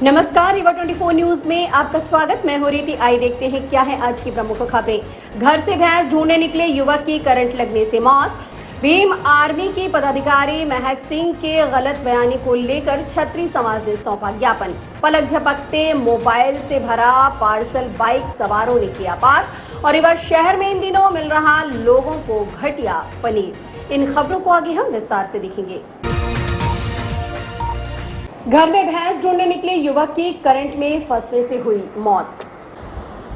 नमस्कार, river 24 news में आपका स्वागत। मैं हूं रीति। आइए देखते हैं क्या है आज की प्रमुख खबरें। घर से भैंस ढूंढने निकले युवक की करंट लगने से मौत। भीम आर्मी की पदाधिकारी महक सिंह के गलत बयानी को लेकर छत्री समाज ने सौंपा ज्ञापन। पलक झपकते मोबाइल से भरा पार्सल बाइक सवारों ने किया पार। और रिवर शहर में इन दिनों मिल रहा लोगों को घटिया पनीर। इन खबरों को आगे हम विस्तार से देखेंगे। घर में भैंस ढूंढने निकले युवक की करंट में फंसने से हुई मौत।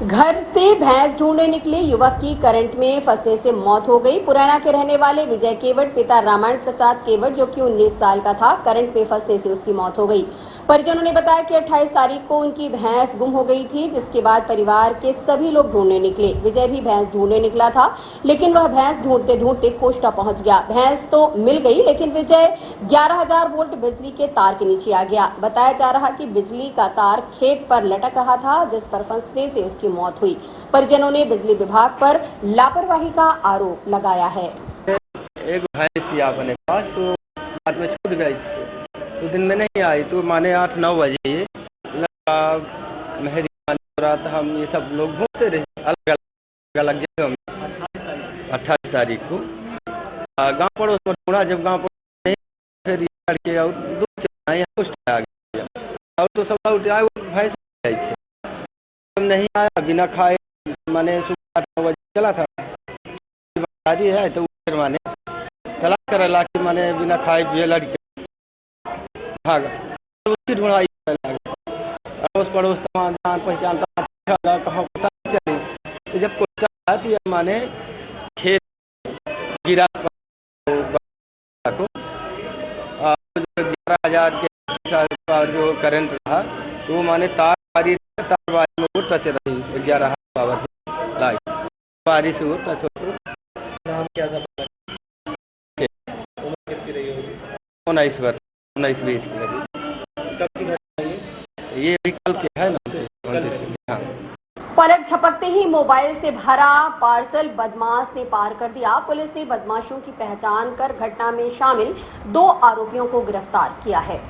घर से भैंस ढूंढने निकले युवक की करंट में फंसने से मौत हो गई। पुराना के रहने वाले विजय केवट पिता रामायण प्रसाद केवट, जो कि 19 साल का था, करंट में फंसने से उसकी मौत हो गई। परिजनों ने बताया कि 28 तारीख को उनकी भैंस गुम हो गई थी, जिसके बाद परिवार के सभी लोग ढूंढने निकले। विजय भी भैंस ढूंढने निकला था, लेकिन वह भैंस ढूंढते ढूंढते कोष्टा पहुंच गया। भैंस तो मिल गई, लेकिन विजय 11,000 वोल्ट बिजली के तार के नीचे आ गया। बताया जा रहा कि बिजली का तार खेत पर लटक रहा था, जिस पर फंसने से उसकी मौत हुई। परिजनों ने बिजली विभाग पर लापरवाही का आरोप लगाया है। एक भैंस अपने पास तो रात में छूट गई, तो दिन में नहीं आई, तो माने 8-9 बजे ये लगा मेहरी रात हम ये सब लोग घूमते रहे अलग अलग जगह में। 28 तारीख को गांव पड़ोस में ढूंढा, जब गांव पड़ोस नहीं, फिर लड़के और दूर आ गया और तो सब उठा भैंस नहीं आया, बिना खाए माने सुबह 8-9 बजे चला था शादी है, तो फिर माने तलाश कर ला के माने बिना खाए पिए लड़के भागा। उसकी ढूंढाई अड़ोस पड़ोस जान पहचान कहाँ पता चली, तो जब कोई आती है माने खेत गिरा को 11,000 के जो करंट रहा, तो माने तार में वो टच रही 11 पावर लाइट बारिश से वो टच हो। नाम क्या था? 19 वर्ष 19-20 की लगी। कब की घटना ये भी कल के है ना। पलक झपकते ही मोबाइल से भरा पार्सल बदमाश ने पार कर दिया। पुलिस ने बदमाशों की पहचान कर घटना में शामिल 2 आरोपियों को गिरफ्तार किया है।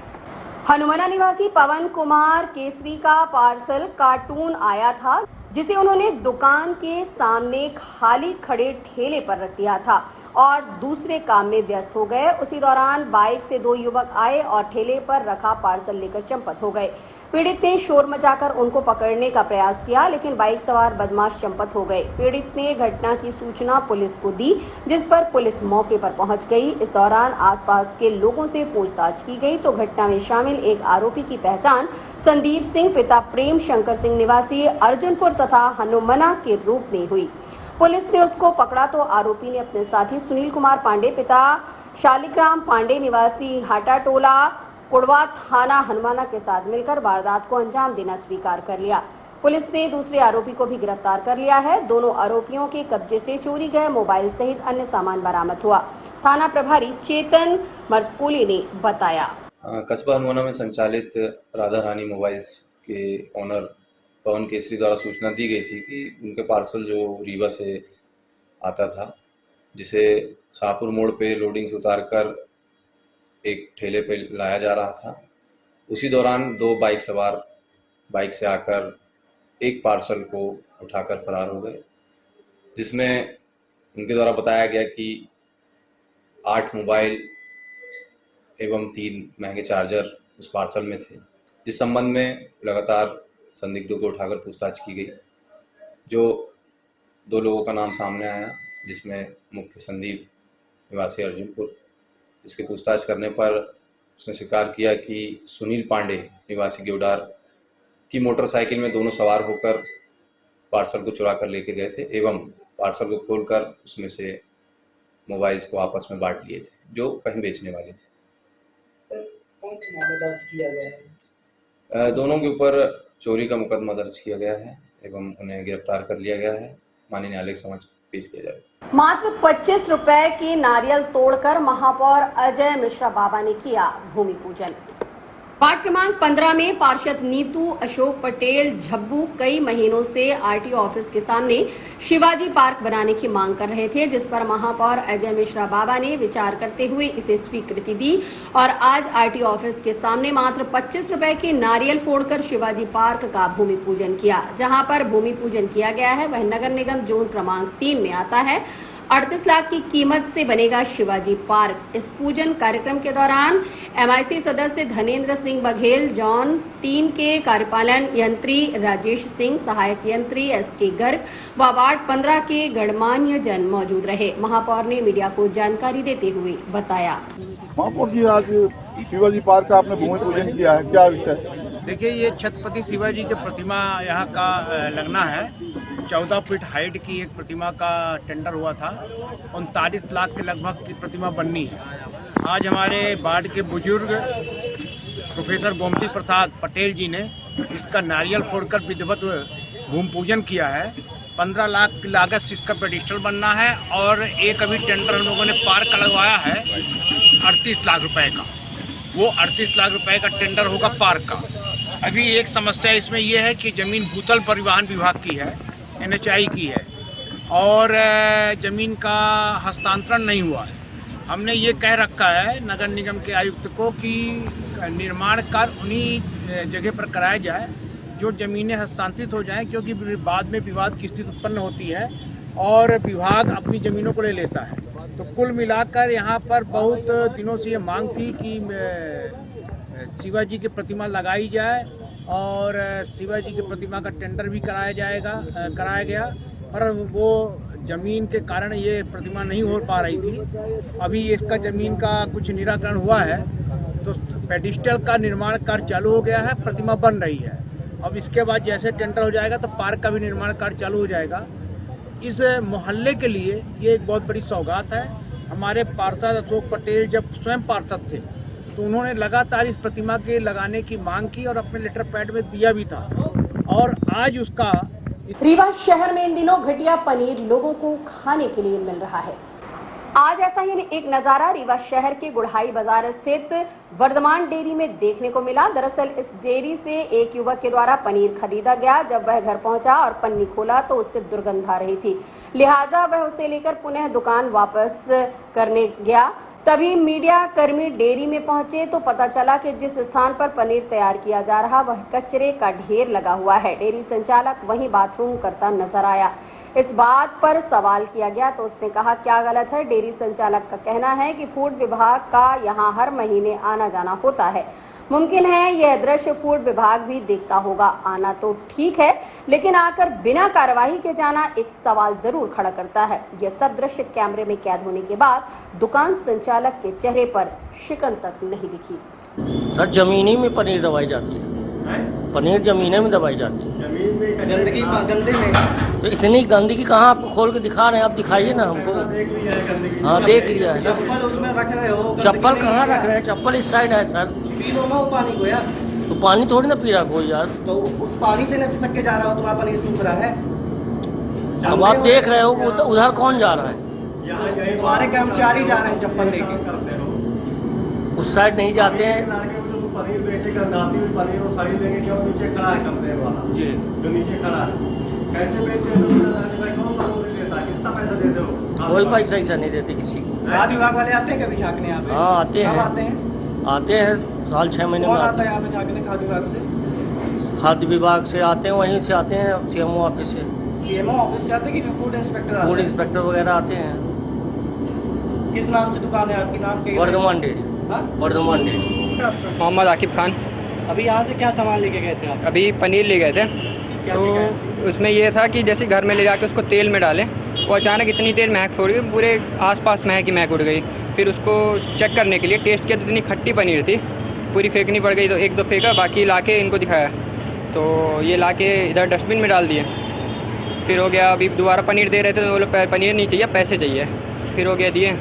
हनुमाना निवासी पवन कुमार केसरी का पार्सल कार्टून आया था, जिसे उन्होंने दुकान के सामने खाली खड़े ठेले पर रख दिया था और दूसरे काम में व्यस्त हो गए। उसी दौरान बाइक से 2 युवक आए और ठेले पर रखा पार्सल लेकर चंपत हो गए। पीड़ित ने शोर मचाकर उनको पकड़ने का प्रयास किया, लेकिन बाइक सवार बदमाश चंपत हो गए। पीड़ित ने घटना की सूचना पुलिस को दी, जिस पर पुलिस मौके पर पहुंच गई। इस दौरान आसपास के लोगों से पूछताछ की गई, तो घटना में शामिल एक आरोपी की पहचान संदीप सिंह पिता प्रेम शंकर सिंह निवासी अर्जुनपुर तथा हनुमाना के रूप में हुई। पुलिस ने उसको पकड़ा तो आरोपी ने अपने साथी सुनील कुमार पांडे पिता शालिग्राम पांडे निवासी हाटा टोला कुड़वा थाना हनुमाना के साथ मिलकर वारदात को अंजाम देना स्वीकार कर लिया। पुलिस ने दूसरे आरोपी को भी गिरफ्तार कर लिया है। दोनों आरोपियों के कब्जे से चोरी गए मोबाइल सहित अन्य सामान बरामद हुआ। थाना प्रभारी चेतन मर्सकोली ने बताया। कस्बा हनुमाना में संचालित राधा रानी मोबाइल्स के ओनर पवन केसरी द्वारा सूचना दी गई थी कि उनके पार्सल जो रीवा से आता था, जिसे शाहपुर मोड़ पे लोडिंग से उतारकर एक ठेले पे लाया जा रहा था, उसी दौरान 2 बाइक सवार बाइक से आकर एक पार्सल को उठाकर फरार हो गए, जिसमें उनके द्वारा बताया गया कि 8 मोबाइल एवं 3 महंगे चार्जर उस पार्सल में थे। जिस संबंध में लगातार संदिग्धों को उठाकर पूछताछ की गई, जो 2 लोगों का नाम सामने आया, जिसमें मुख्य संदीप निवासी अर्जुनपुर, जिसकी पूछताछ करने पर उसने स्वीकार किया कि सुनील पांडे निवासी गेवडार की मोटरसाइकिल में दोनों सवार होकर पार्सल को चुरा कर लेके गए थे एवं पार्सल को खोलकर उसमें से मोबाइल्स को आपस में बांट लिए थे, जो कहीं बेचने वाले थे। सर, कौन सा मामला दर्ज किया गया है? दोनों के ऊपर चोरी का मुकदमा दर्ज किया गया है एवं उन्हें गिरफ्तार कर लिया गया है। माननीय न्यायालय के समक्ष पेश किया जाएगा। मात्र 25 रुपए की नारियल तोड़कर महापौर अजय मिश्रा बाबा ने किया भूमि पूजन। वार्ड क्रमांक 15 में पार्षद नीतू अशोक पटेल झब्बू कई महीनों से आरटीओ ऑफिस के सामने शिवाजी पार्क बनाने की मांग कर रहे थे, जिस पर महापौर अजय मिश्रा बाबा ने विचार करते हुए इसे स्वीकृति दी और आज आरटीओ ऑफिस के सामने मात्र 25 रुपए के नारियल फोड़कर शिवाजी पार्क का भूमि पूजन किया। जहां पर भूमि पूजन किया गया है वह नगर निगम जोन क्रमांक 3 में आता है। 38 लाख की कीमत से बनेगा शिवाजी पार्क। इस पूजन कार्यक्रम के दौरान एमआईसी सदस्य धनेन्द्र सिंह बघेल, जोन 3 के कार्यपालन यंत्री राजेश सिंह, सहायक यंत्री एसके गर्ग व वार्ड 15 के गणमान्य जन मौजूद रहे। महापौर ने मीडिया को जानकारी देते हुए बताया। महापौर जी, आज शिवाजी पार्क का आपने भूमि पूजन किया है, क्या विषय? देखिए, ये छत्रपति शिवाजी की प्रतिमा यहाँ का लगना है। 14 फीट हाइट की एक प्रतिमा का टेंडर हुआ था। 39 लाख के लगभग की प्रतिमा बननी है। आज हमारे वार्ड के बुजुर्ग प्रोफेसर गोमती प्रसाद पटेल जी ने इसका नारियल फोड़कर विधिवत भूमि पूजन किया है। 15 लाख की लागत से इसका पेडिस्टल बनना है और एक अभी टेंडर हम लोगों ने पार्क का लगवाया है 38 लाख रुपए का। वो 38 लाख रुपए का टेंडर होगा पार्क का। अभी एक समस्या इसमें यह है कि ज़मीन भूतल परिवहन विभाग की है, NHI की है और ज़मीन का हस्तांतरण नहीं हुआ है। हमने ये कह रखा है नगर निगम के आयुक्त को कि निर्माण कार्य उन्हीं जगह पर कराया जाए जो ज़मीनें हस्तांतरित हो जाएं, क्योंकि बाद में विवाद की स्थिति उत्पन्न होती है और विभाग अपनी ज़मीनों को ले लेता है। तो कुल मिलाकर यहाँ पर बहुत दिनों से ये मांग थी कि शिवाजी की प्रतिमा लगाई जाए और शिवाजी की प्रतिमा का टेंडर भी कराया गया, पर वो ज़मीन के कारण ये प्रतिमा नहीं हो पा रही थी। अभी इसका ज़मीन का कुछ निराकरण हुआ है तो पेडिस्टल का निर्माण कार्य चालू हो गया है, प्रतिमा बन रही है। अब इसके बाद जैसे टेंडर हो जाएगा तो पार्क का भी निर्माण कार्य चालू हो जाएगा। इस मोहल्ले के लिए ये एक बहुत बड़ी सौगात है। हमारे पार्षद अशोक पटेल जब स्वयं पार्षद थे तो उन्होंने लगातार इस प्रतिमा के लगाने की मांग की और अपने लेटर पैड में दिया भी था और आज उसका रीवा शहर में इन दिनों घटिया पनीर लोगों को खाने के लिए मिल रहा है। आज ऐसा ही एक नजारा रीवा शहर के गुड़हाई बाजार स्थित वर्धमान डेयरी में देखने को मिला। दरअसल इस डेयरी से एक युवक के द्वारा पनीर खरीदा गया। जब वह घर पहुंचा और पन्नी खोला तो उससे दुर्गंध आ रही थी, लिहाजा वह उसे लेकर पुनः दुकान वापस करने गया। तभी मीडिया कर्मी डेयरी में पहुंचे तो पता चला कि जिस स्थान पर पनीर तैयार किया जा रहा वह कचरे का ढेर लगा हुआ है। डेयरी संचालक वहीं बाथरूम करता नजर आया। इस बात पर सवाल किया गया तो उसने कहा क्या गलत है। डेयरी संचालक का कहना है कि फूड विभाग का यहां हर महीने आना जाना होता है। मुमकिन है यह दृश्य फूड विभाग भी देखता होगा। आना तो ठीक है, लेकिन आकर बिना कार्रवाई के जाना एक सवाल जरूर खड़ा करता है। यह सब दृश्य कैमरे में कैद होने के बाद दुकान संचालक के चेहरे पर शिकन तक नहीं दिखी। सर, जमीनी में पनीर दबाई जाती है। पनीर जमीने में दबाई जाती है। जमीन में गंदगी गंदे में तो इतनी गंदगी कहाँ आपको खोल के दिखा रहे हैं? आप दिखाइए ना हमको। हाँ, देख लिया है। चप्पल उसमें रख रहे हो? चप्पल कहाँ रख रहे हैं? चप्पल इस साइड है सर। पी लो ना पानी को यार। तो पानी थोड़ी ना पी रहा कोई यार। तो उस पानी से नहीं सक के जा रहा हो, तुम्हारा पनीर सूख रहा है। अब आप देख रहे हो उधर कौन जा रहा है? हमारे कर्मचारी जा रहे हैं चप्पल लेके। उस साइड नहीं जाते हैं। पनीर बेचेगा, दाती हुई पनीर और साड़ी लेके क्यों नीचे खड़ा है कंप्लेन वाला जी, जो नीचे खड़ा है, कैसे बेचते हो? कौन कानून देता है? कितना पैसा देते हो? कोई पैसा ऐसा नहीं देते किसी को। खाद्य विभाग वाले आते हैं कभी झाँकने यहाँ पे? हाँ, आते हैं। आते हैं साल 6 महीने में। कौन आता है यहाँ पे झाँकने खाद्य विभाग से? खाद्य विभाग से आते हैं, वहीं से आते हैं CMO ऑफिस से। CMO ऑफिस से आते हैं कि फूड इंस्पेक्टर? फूड इंस्पेक्टर वगैरह आते हैं। किस नाम से दुकान है आपकी? नाम क्या? वर्धमान डेयरी। वर्धमान डेयरी। मोहम्मद आकिब खान। अभी यहाँ से क्या सामान लेके गए थे आप? अभी पनीर ले गए थे। तो उसमें ये था कि जैसे घर में ले जाके उसको तेल में डालें, वो अचानक इतनी देर महक छोड़ गई, पूरे आसपास महक ही महक उड़ गई। फिर उसको चेक करने के लिए टेस्ट किया तो इतनी खट्टी पनीर थी, पूरी फेंकनी पड़ गई। तो 1-2 फेंका, बाकी लाके इनको दिखाया तो ये लाके इधर डस्टबिन में डाल दिए। फिर हो गया, अभी दोबारा पनीर दे रहे थे तो बोले पनीर नहीं चाहिए, पैसे चाहिए। फिर हो गया दिए।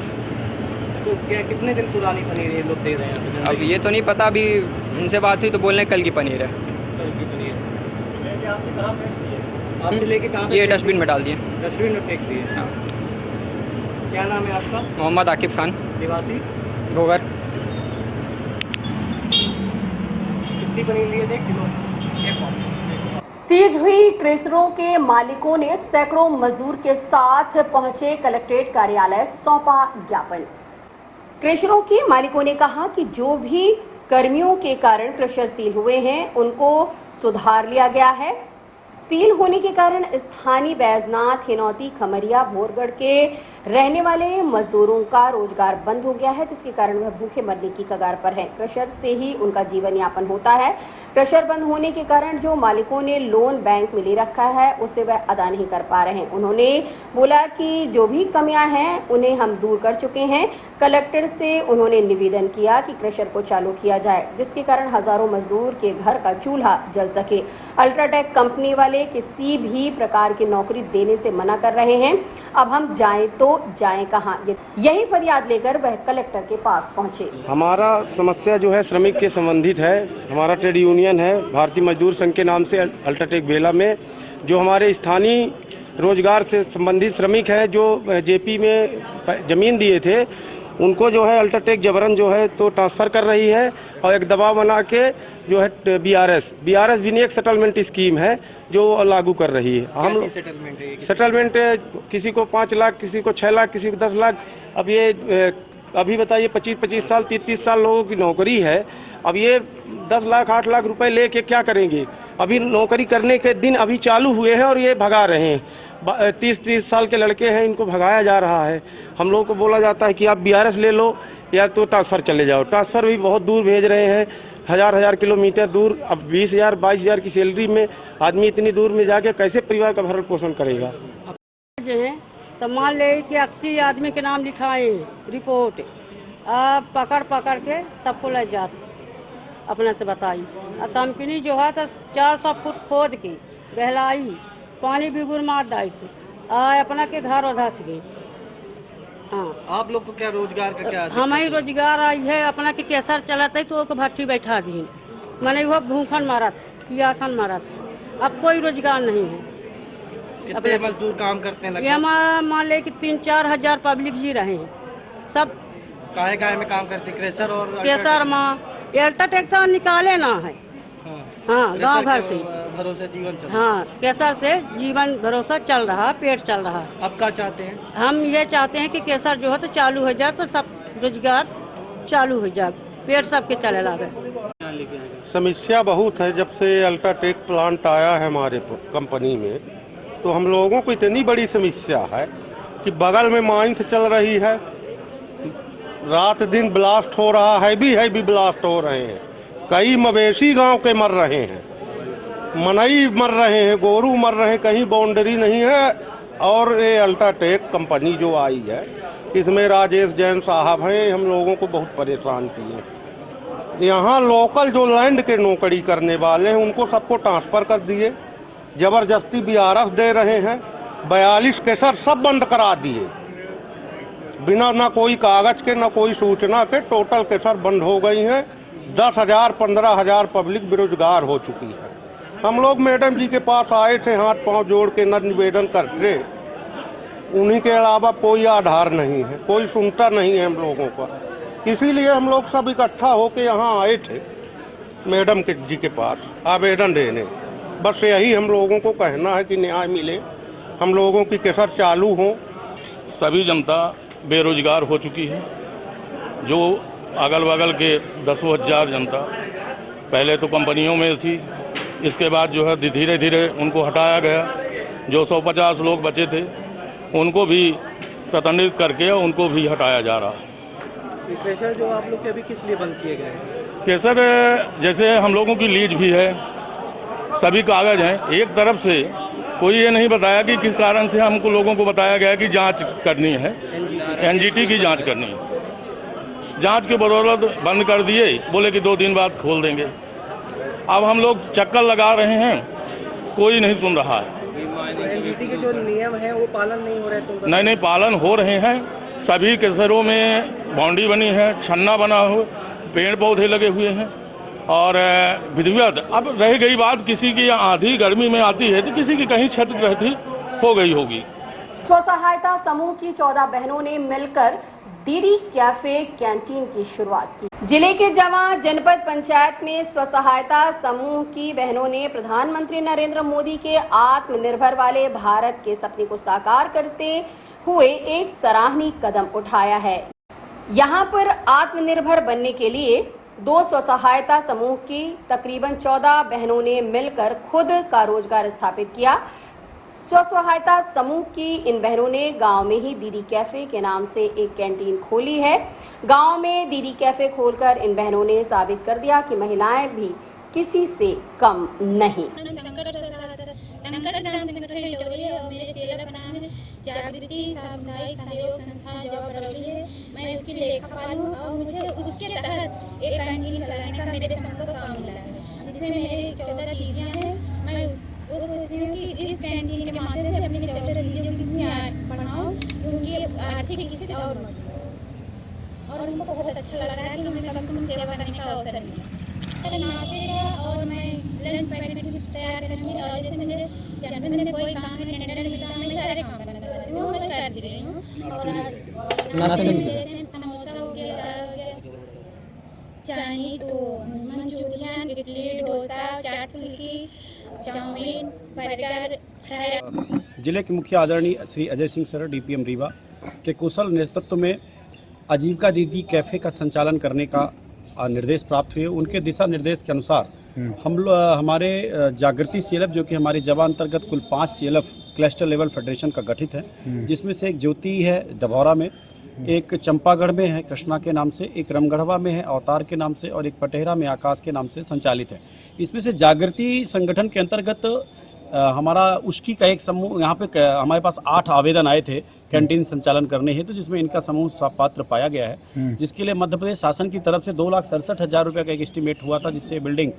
तो क्या कितने दिन पुरानी पनीर ये लोग दे रहे हैं? अब ये तो नहीं पता, अभी उनसे बात हुई तो बोल रहे हैं कल की पनीर है। कल की पनीर आपसे लेके कहाँ? ये डस्टबिन में डाल दिए। डस्टबिन में फेंक दिए। हाँ। क्या नाम है आपका? मोहम्मद आकिब खान, निवासी गोगर। कितनी पनीर लिए थे? 1 किलो। सीज हुई क्रेशरों के मालिकों ने सैकड़ों मजदूर के साथ पहुंचे कलेक्ट्रेट कार्यालय, सौंपा ज्ञापन। क्रेशरों के मालिकों ने कहा कि जो भी कर्मियों के कारण क्रेशर सील हुए हैं उनको सुधार लिया गया है। सील होने के कारण स्थानीय बैजनाथ, हिनौती, खमरिया, भोरगढ़ के रहने वाले मजदूरों का रोजगार बंद हो गया है, जिसके कारण वह भूखे मरने की कगार पर है। क्रशर से ही उनका जीवन यापन होता है। क्रशर बंद होने के कारण जो मालिकों ने लोन बैंक में ले रखा है उसे वह अदा नहीं कर पा रहे हैं। उन्होंने बोला कि जो भी कमियां हैं उन्हें हम दूर कर चुके हैं। कलेक्टर से उन्होंने निवेदन किया कि क्रशर को चालू किया जाए, जिसके कारण हजारों मजदूर के घर का चूल्हा जल सके। अल्ट्राटेक कंपनी वाले किसी भी प्रकार की नौकरी देने से मना कर रहे हैं। अब हम जाएं तो जाएं कहां? यही फरियाद लेकर वह कलेक्टर के पास पहुंचे। हमारा समस्या जो है श्रमिक के संबंधित है। हमारा ट्रेड यूनियन है भारतीय मजदूर संघ के नाम से अल्ट्राटेक बेला में, जो हमारे स्थानीय रोजगार से संबंधित श्रमिक है जो जेपी में जमीन दिए थे, उनको जो है अल्ट्राटेक जबरन जो है तो ट्रांसफ़र कर रही है और एक दबाव बना के जो है बीआरएस विनियोग सेटलमेंट स्कीम है जो लागू कर रही है। हम सेटलमेंट किसी को 5 लाख, किसी को 6 लाख, किसी को 10 लाख। अब ये अभी बताइए 25 साल 30 साल लोगों की नौकरी है। अब ये 10 लाख 8 लाख रुपए लेके क्या करेंगे? अभी नौकरी करने के दिन अभी चालू हुए हैं और ये भगा रहे हैं। 30 साल के लड़के हैं, इनको भगाया जा रहा है। हम लोग को बोला जाता है कि आप बीआरएस ले लो या तो ट्रांसफ़र चले जाओ। ट्रांसफ़र भी बहुत दूर भेज रहे हैं, हजार किलोमीटर दूर। अब 20,000 22,000 की सैलरी में आदमी इतनी दूर में जाके कैसे परिवार का भरण पोषण करेगा? जो है तो मान ले कि 80 आदमी के नाम लिखाए रिपोर्ट, आप पकड़ के सबको ले जाते अपने से बताई। कंपनी जो है तो 400 फुट खोद के गहलाई पानी भी गुड़ मार डाई से अपना के घर उधर से गई। हाँ, आप लोग को क्या रोजगार का क्या? हम ही रोजगार आई है अपना के केसर चलाते तो ओके भट्टी बैठा दी। मैंने वो भूखन मारा था, पियासन मारा था। अब कोई रोजगार नहीं है। कितने मजदूर काम करते हैं? ये मान ले कि 3-4 हजार पब्लिक जी रहे हैं। सब काहे में काम करते? क्रेशर और केसर माँ अल्ट्राटेक तो निकाले ना है। हाँ, गांव घर से भरोसे जीवन चल। हाँ, केसर से जीवन भरोसा चल रहा, पेट चल रहा। अब क्या चाहते हैं? हम ये चाहते हैं कि केसर जो है तो चालू हो जाए, तो सब रोजगार चालू हो जाए, पेट सबके चले लगे। समस्या बहुत है। जब से अल्ट्राटेक प्लांट आया है हमारे कंपनी में, तो हम लोगों को इतनी बड़ी समस्या है कि बगल में माइंस चल रही है, रात दिन ब्लास्ट हो रहा है, हैवी ब्लास्ट हो रहे हैं। कई मवेशी गांव के मर रहे हैं, मनई मर रहे हैं, गोरू मर रहे हैं, कहीं बाउंड्री नहीं है। और ये अल्ट्राटेक कंपनी जो आई है, इसमें राजेश जैन साहब हैं, हम लोगों को बहुत परेशान किए। यहाँ लोकल जो लैंड के नौकरी करने वाले हैं उनको सबको ट्रांसफ़र कर दिए, जबरदस्ती बीआरएफ दे रहे हैं। 42 केसर सब बंद करा दिए, बिना ना कोई कागज के ना कोई सूचना के टोटल केसर बंद हो गई हैं। 10,000 15,000 पब्लिक बेरोजगार हो चुकी है। हम लोग मैडम जी के पास आए थे, हाथ पांव जोड़ के निवेदन करते, उन्हीं के अलावा कोई आधार नहीं है, कोई सुनता नहीं है हम लोगों का। इसीलिए हम लोग सब इकट्ठा होकर यहाँ आए थे मैडम जी के पास आवेदन देने। बस यही हम लोगों को कहना है कि न्याय मिले, हम लोगों की केसर चालू हो। सभी जनता बेरोजगार हो चुकी है। जो अगल बगल के 10,000 जनता पहले तो कंपनियों में थी, इसके बाद जो है धीरे धीरे उनको हटाया गया। जो 150 लोग बचे थे उनको भी प्रतिनिधित्व करके उनको भी हटाया जा रहा। केसर जो आप लोग के अभी किस लिए बंद किए गए? केसर जैसे हम लोगों की लीज भी है, सभी कागज हैं। एक तरफ से कोई ये नहीं बताया कि किस कारण से हमको लोगों को बताया गया कि जांच करनी है, एनजीटी की जांच करनी है। जांच के बदौलत बंद कर दिए, बोले कि 2 दिन बाद खोल देंगे। अब हम लोग चक्कर लगा रहे हैं, कोई नहीं सुन रहा है। एनजीटी के जो नियम है वो पालन नहीं हो रहे? तो नहीं, पालन हो रहे हैं। सभी केसरों में बाउंड्री बनी है, छन्ना बना हो, पेड़ पौधे लगे हुए हैं और विधिवत। अब रह गई बात, किसी की आधी गर्मी में आती है तो किसी की कहीं छत रहती हो गई होगी। स्व सहायता समूह की 14 बहनों ने मिलकर दीदी कैफे कैंटीन की शुरुआत की। जिले के जवां जनपद पंचायत में स्व सहायता समूह की बहनों ने प्रधानमंत्री नरेंद्र मोदी के आत्मनिर्भर वाले भारत के सपने को साकार करते हुए एक सराहनीय कदम उठाया है। यहां पर आत्मनिर्भर बनने के लिए 2 स्व सहायता समूह की तकरीबन 14 बहनों ने मिलकर खुद का रोजगार स्थापित किया। स्व सहायता समूह की इन बहनों ने गांव में ही दीदी कैफे के नाम से एक कैंटीन खोली है। गांव में दीदी कैफे खोलकर इन बहनों ने साबित कर दिया कि महिलाएं भी किसी से कम नहीं। जागृति सामुदायिक सहयोग संस्था जो बरौली है, मैं उसकी लेखापाल हूँ और मुझे उसके तहत एक कैंटीन चलाने का मेरे समूह को काम मिला है, जिसमें मेरे 14 दीदियाँ हैं। मैं वो सोचती हूँ कि इस कैंटीन के माध्यम से अपनी 14 दीदियों की भी बढ़ाऊँ, उनकी आर्थिक स्थिति और मजबूत, और उनको बहुत अच्छा लग रहा है कि हमें कम से कम सेवा करने का अवसर मिला। नाश्ते का और मैं लंच पैकेट भी तैयार करूँगी, और जैसे मुझे जन्मदिन में कोई काम में टेंडर मिलता है, मैं सारे काम करना चाहती हूँ, मैं कर भी रही हूँ। और नाश्ते में समोसा हो गया, चाय तो मंचूरियन, इडली, डोसा, चाट फुल्की, चाउमीन, बर्गर, फ्राई। जिले के मुखिया आदरणीय श्री अजय सिंह सर डीपीएम रीवा के कुशल नेतृत्व में आजीविका दीदी कैफ़े का संचालन करने का निर्देश प्राप्त हुए। उनके दिशा निर्देश के अनुसार हमारे जागृति सीएलएफ, जो कि हमारे जवा अंतर्गत कुल 5 सीएलएफ क्लस्टर लेवल फेडरेशन का गठित है, जिसमें से एक ज्योति है डभौरा में, एक चंपागढ़ में है कृष्णा के नाम से, एक रमगढ़वा में है अवतार के नाम से, और एक पटेहरा में आकाश के नाम से संचालित है। इसमें से जागृति संगठन के अंतर्गत हमारा उसकी का एक समूह, यहाँ पे हमारे पास 8 आवेदन आए थे कैंटीन संचालन करने हेतु, जिसमें इनका समूह पात्र पाया गया है, जिसके लिए मध्य प्रदेश शासन की तरफ से 2,67,000 रुपये का एक एस्टीमेट हुआ था, जिससे बिल्डिंग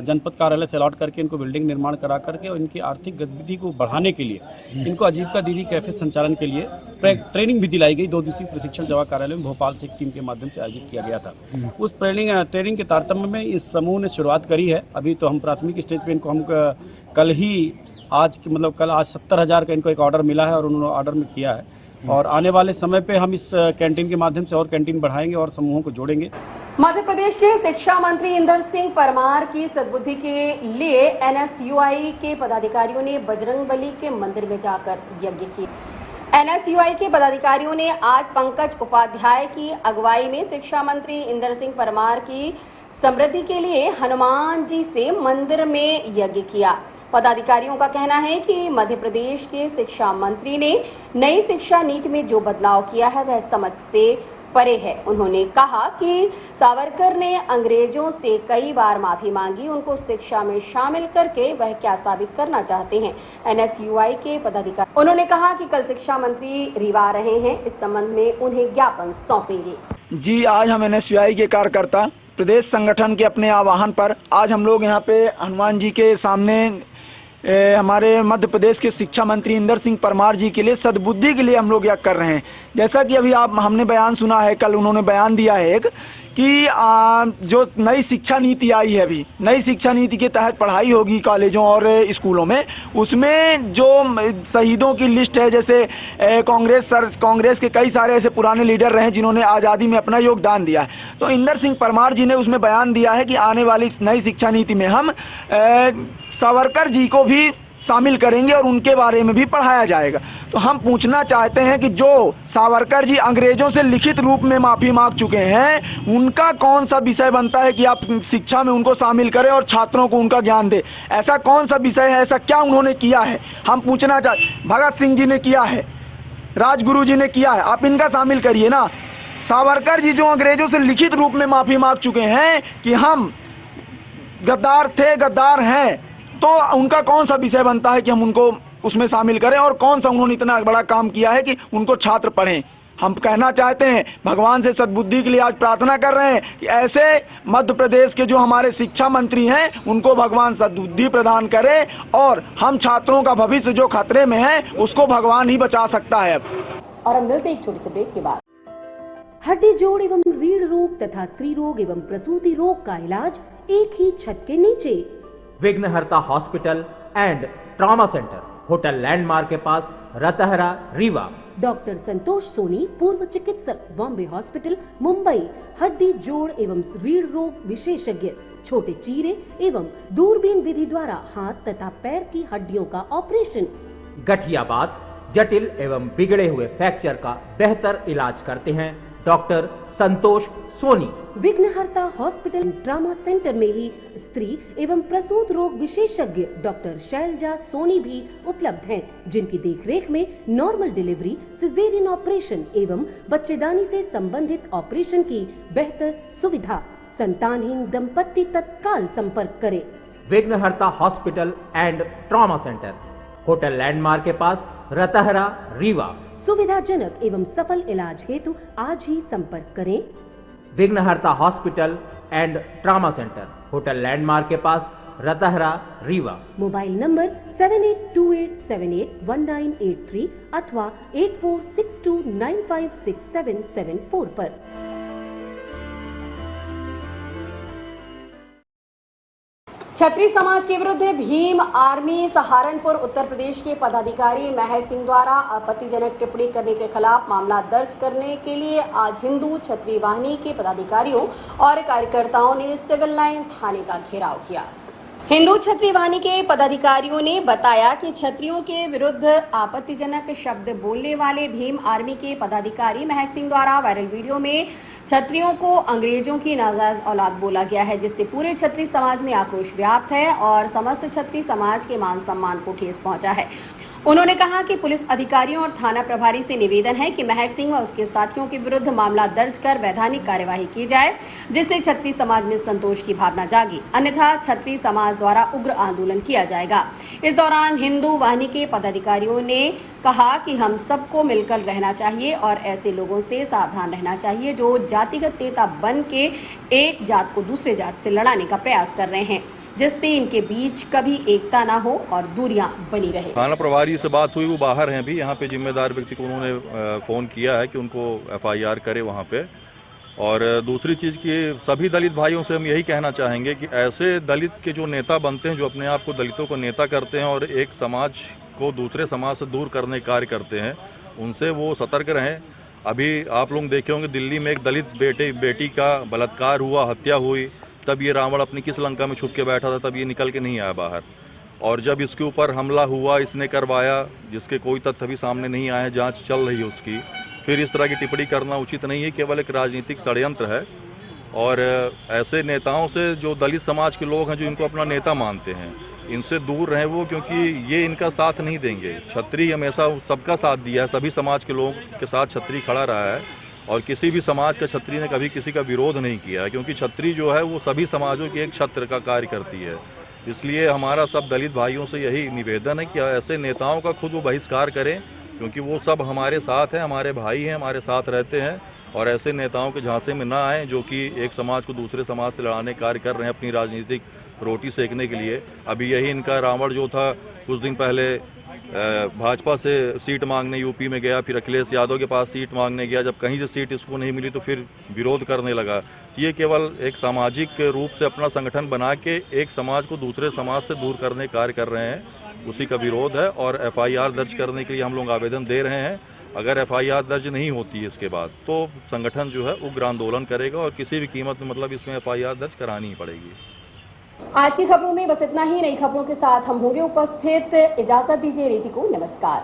जनपद कार्यालय से अलॉट करके इनको बिल्डिंग निर्माण करा करके और इनकी आर्थिक गतिविधि को बढ़ाने के लिए इनको आजीविका दीदी कैफे संचालन के लिए ट्रेनिंग भी दिलाई गई। 2 दिवसीय प्रशिक्षण जवा कार्यालय में भोपाल से एक टीम के माध्यम से आयोजित किया गया था। उस ट्रेनिंग के तारतम्य में इस समूह ने शुरुआत करी है। अभी तो हम प्राथमिक स्टेज पे इनको हम कल 70,000 का इनको एक ऑर्डर मिला है और उन्होंने ऑर्डर में किया है, और आने वाले समय पे हम इस कैंटीन के माध्यम से और कैंटीन बढ़ाएंगे और समूहों को जोड़ेंगे। मध्य प्रदेश के शिक्षा मंत्री इंदर सिंह परमार की सद्बुद्धि के लिए एनएसयूआई के पदाधिकारियों ने बजरंगबली के मंदिर में जाकर यज्ञ किया। एनएसयूआई के पदाधिकारियों ने आज पंकज उपाध्याय की अगुवाई में शिक्षा मंत्री इंदर सिंह परमार की समृद्धि के लिए हनुमान जी से मंदिर में यज्ञ किया। पदाधिकारियों का कहना है कि मध्य प्रदेश के शिक्षा मंत्री ने नई शिक्षा नीति में जो बदलाव किया है वह समझ से परे है। उन्होंने कहा कि सावरकर ने अंग्रेजों से कई बार माफी मांगी, उनको शिक्षा में शामिल करके वह क्या साबित करना चाहते हैं। एनएसयूआई के पदाधिकारी उन्होंने कहा कि कल शिक्षा मंत्री रीवा आ रहे हैं, इस संबंध में उन्हें ज्ञापन सौंपेंगे। जी, आज हम एनएसयूआई के कार्यकर्ता प्रदेश संगठन के अपने आह्वान पर आज हम लोग यहाँ पे हनुमान जी के सामने हमारे मध्य प्रदेश के शिक्षा मंत्री इंदर सिंह परमार जी के लिए सद्बुद्धि के लिए हम लोग यह कर रहे हैं। जैसा कि अभी हमने बयान सुना है, कल उन्होंने बयान दिया है एक कि जो नई शिक्षा नीति आई है, अभी नई शिक्षा नीति के तहत पढ़ाई होगी कॉलेजों और स्कूलों में, उसमें जो शहीदों की लिस्ट है, जैसे कांग्रेस के कई सारे ऐसे पुराने लीडर रहे जिन्होंने आज़ादी में अपना योगदान दिया है, तो इंदर सिंह परमार जी ने उसमें बयान दिया है कि आने वाली नई शिक्षा नीति में हम सावरकर जी को भी शामिल करेंगे और उनके बारे में भी पढ़ाया जाएगा। तो हम पूछना चाहते हैं कि जो सावरकर जी अंग्रेजों से लिखित रूप में माफ़ी मांग चुके हैं, उनका कौन सा विषय बनता है कि आप शिक्षा में उनको शामिल करें और छात्रों को उनका ज्ञान दें? ऐसा कौन सा विषय है, ऐसा क्या उन्होंने किया है? हम पूछना चाहते, भगत सिंह जी ने किया है, राजगुरु जी ने किया है, आप इनका शामिल करिए ना। सावरकर जी जो अंग्रेजों से लिखित रूप में माफ़ी मांग चुके हैं कि हम गद्दार थे, गद्दार हैं, तो उनका कौन सा विषय बनता है कि हम उनको उसमें शामिल करें? और कौन सा उन्होंने इतना बड़ा काम किया है कि उनको छात्र पढ़ें? हम कहना चाहते हैं, भगवान से सद्बुद्धि के लिए आज प्रार्थना कर रहे हैं कि ऐसे मध्य प्रदेश के जो हमारे शिक्षा मंत्री हैं उनको भगवान सद्बुद्धि प्रदान करें, और हम छात्रों का भविष्य जो खतरे में है उसको भगवान ही बचा सकता है। और हम मिलते एक छोटे से ब्रेक के बाद। हड्डी जोड़ एवं रीढ़ रोग तथा स्त्री रोग एवं प्रसूति रोग का इलाज एक ही छत के नीचे। विघ्नहर्ता hospital and trauma centre, hotel landmark के पास, रतहरा, रीवा। डॉक्टर संतोष सोनी, पूर्व चिकित्सक, बॉम्बे हॉस्पिटल, मुंबई, हड्डी जोड़ एवं रीढ़ रोग विशेषज्ञ, छोटे चीरे एवं दूरबीन विधि द्वारा हाथ तथा पैर की हड्डियों का ऑपरेशन। गठियाबात, जटिल एवं बिगड़े हुए फ्रैक्चर का बेहतर इलाज करते हैं डॉक्टर संतोष सोनी। विघ्नहर्ता हॉस्पिटल ट्रामा सेंटर में ही स्त्री एवं प्रसूत रोग विशेषज्ञ डॉक्टर शैलजा सोनी भी उपलब्ध हैं, जिनकी देखरेख में नॉर्मल डिलीवरी, सिजेरियन ऑपरेशन एवं बच्चेदानी से संबंधित ऑपरेशन की बेहतर सुविधा। संतानहीन दंपत्ति तत्काल संपर्क करें। विघ्नहर्ता hospital and trauma centre, hotel landmark के पास, रतहरा, रीवा। सुविधाजनक एवं सफल इलाज हेतु आज ही संपर्क करें। विघ्नहर्ता hospital and trauma centre, hotel landmark के पास, रतहरा, रीवा। मोबाइल नंबर 7828781983 अथवा 8462956774 पर। छत्री समाज के विरुद्ध भीम आर्मी सहारनपुर उत्तर प्रदेश के पदाधिकारी महक सिंह द्वारा आपत्तिजनक टिप्पणी करने के खिलाफ मामला दर्ज करने के लिए आज हिंदू छत्री वाहिनी के पदाधिकारियों और कार्यकर्ताओं ने सिविल लाइन थाने का घेराव किया। हिंदू छत्री वाहिनी के पदाधिकारियों ने बताया कि छत्रियों के विरुद्ध आपत्तिजनक शब्द बोलने वाले भीम आर्मी के पदाधिकारी महक सिंह द्वारा वायरल वीडियो में छत्रियों को अंग्रेजों की नाजायज औलाद बोला गया है, जिससे पूरे छत्री समाज में आक्रोश व्याप्त है और समस्त छत्री समाज के मान सम्मान को ठेस पहुंचा है। उन्होंने कहा कि पुलिस अधिकारियों और थाना प्रभारी से निवेदन है कि महक सिंह व उसके साथियों के विरुद्ध मामला दर्ज कर वैधानिक कार्यवाही की जाए, जिससे छत्री समाज में संतोष की भावना जागी, अन्यथा छत्री समाज द्वारा उग्र आंदोलन किया जाएगा। इस दौरान हिंदू वाहिनी के पदाधिकारियों ने कहा कि हम सबको मिलकर रहना चाहिए और ऐसे लोगों से सावधान रहना चाहिए जो जातिगत नेता बन के एक जात को दूसरे जात से लड़ाने का प्रयास कर रहे हैं, जिससे इनके बीच कभी एकता ना हो और दूरियां बनी रहे। थाना प्रभारी से बात हुई, वो बाहर हैं अभी। यहाँ पे जिम्मेदार व्यक्ति को उन्होंने फ़ोन किया है कि उनको FIR करे वहाँ पे। और दूसरी चीज़ कि सभी दलित भाइयों से हम यही कहना चाहेंगे कि ऐसे दलित के जो नेता बनते हैं, जो अपने आप को दलितों को नेता करते हैं और एक समाज को दूसरे समाज से दूर करने का कार्य करते हैं, उनसे वो सतर्क रहें। अभी आप लोग देखे होंगे दिल्ली में एक दलित बेटी का बलात्कार हुआ, हत्या हुई, तब ये रावण अपनी किस लंका में छुप के बैठा था, तब ये निकल के नहीं आया बाहर। और जब इसके ऊपर हमला हुआ, इसने करवाया, जिसके कोई तथ्य अभी सामने नहीं आए, जांच चल रही है उसकी, फिर इस तरह की टिप्पणी करना उचित नहीं है, केवल एक राजनीतिक षड्यंत्र है। और ऐसे नेताओं से जो दलित समाज के लोग हैं, जो इनको अपना नेता मानते हैं, इनसे दूर रहें वो, क्योंकि ये इनका साथ नहीं देंगे। छत्री हमेशा सबका साथ दिया है, सभी समाज के लोगों के साथ छत्री खड़ा रहा है और किसी भी समाज का छत्री ने कभी किसी का विरोध नहीं किया है, क्योंकि छत्री जो है वो सभी समाजों की एक छत्र का कार्य करती है। इसलिए हमारा सब दलित भाइयों से यही निवेदन है कि ऐसे नेताओं का खुद वो बहिष्कार करें, क्योंकि वो सब हमारे साथ हैं, हमारे भाई हैं, हमारे साथ रहते हैं। और ऐसे नेताओं के झांसे में ना आए जो कि एक समाज को दूसरे समाज से लड़ाने कार्य कर रहे हैं अपनी राजनीतिक रोटी सेकने के लिए। अभी यही इनका रावण जो था, कुछ दिन पहले भाजपा से सीट मांगने यूपी में गया, फिर अखिलेश यादव के पास सीट मांगने गया, जब कहीं से सीट इसको नहीं मिली तो फिर विरोध करने लगा। ये केवल एक सामाजिक रूप से अपना संगठन बना के एक समाज को दूसरे समाज से दूर करने कार्य कर रहे हैं, उसी का विरोध है। और FIR दर्ज करने के लिए हम लोग आवेदन दे रहे हैं। अगर FIR दर्ज नहीं होती है इसके बाद, तो संगठन जो है उग्र आंदोलन करेगा और किसी भी कीमत में मतलब इसमें FIR दर्ज करानी ही पड़ेगी। आज की खबरों में बस इतना ही। नई खबरों के साथ हम होंगे उपस्थित। इजाजत दीजिए रीति को, नमस्कार।